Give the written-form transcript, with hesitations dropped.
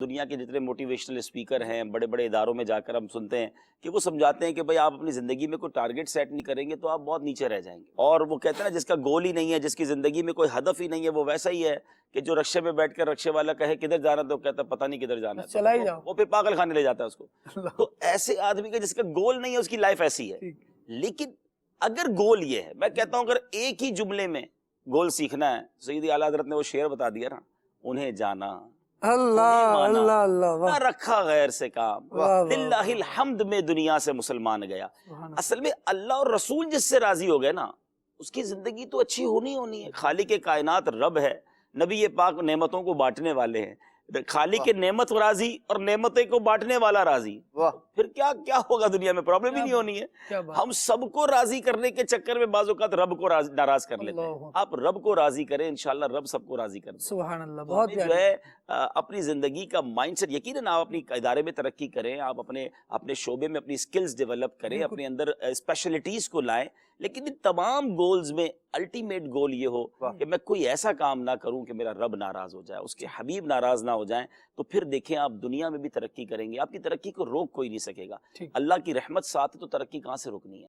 दुनिया के जितने मोटिवेशनल स्पीकर हैं, बड़े बड़े इदारों में जाकर हम सुनते हैं कि वो समझाते हैं कि भाई आप अपनी ज़िंदगी में कोई टारगेट सेट नहीं करेंगे तो आप बहुत नीचे रह जाएंगे। और वो कहते हैं ना, जिसका गोल ही नहीं है, जिसकी ज़िंदगी में कोई हदफ ही नहीं है, वो वैसा ही है कि जो रक्शे में बैठ कर रक्शे वाला कहे किधर जाना, तो कहता पता नहीं किधर जाना है, चला ही जाओ। वो फिर पागल खाने ले जाता है उसको। तो ऐसे आदमी का जिसका गोल नहीं है, उसकी लाइफ ऐसी है। लेकिन अगर गोल ये है, मैं कहता हूँ अगर एक ही जुमले में गोल सीखना है, सईदी आला हज़रत ने वो शेर बता दिया ना, उन्हें जाना, अल्लाह अल्लाह अल्लाह, ना रखा गैर से काम, वाह, लिल्लाहिल हम्द में दुनिया से मुसलमान गया। असल में अल्लाह और रसूल जिससे राजी हो गए ना, उसकी जिंदगी तो अच्छी होनी होनी है। खालिक के कायनात रब है, नबी पाक नेमतों को बांटने वाले हैं, खालिक के नेमत राजी और नेमतें को बांटने वाला राजी। फिर क्या क्या होगा दुनिया में, प्रॉब्लम ही नहीं होनी है। हम सबको राजी करने के चक्कर में बाज़ औक़ात रब को नाराज कर लेते हैं। आप रब को राजी करें, इंशाल्लाह रब सबको राजी कर देगा। सुभान अल्लाह। तो बहुत हमें जो है अपनी ज़िंदगी का माइंडसेट, यकीनन आप अपनी इदारे में तरक्की करें, आप अपने शोबे में अपनी स्किल्स डेवलप करें, अपने अंदर स्पेशलिटीज़ को लाएं, लेकिन इन तमाम गोल्स में अल्टीमेट गोल ये हो कि मैं कोई ऐसा काम ना करूं कि मेरा रब नाराज हो जाए, उसके हबीब नाराज ना हो जाएं। तो फिर देखें आप दुनिया में भी तरक्की करेंगे, आपकी तरक्की को रोक कोई नहीं सकेगा। अल्लाह की रहमत साथ है तो तरक्की कहाँ से रोकनी है।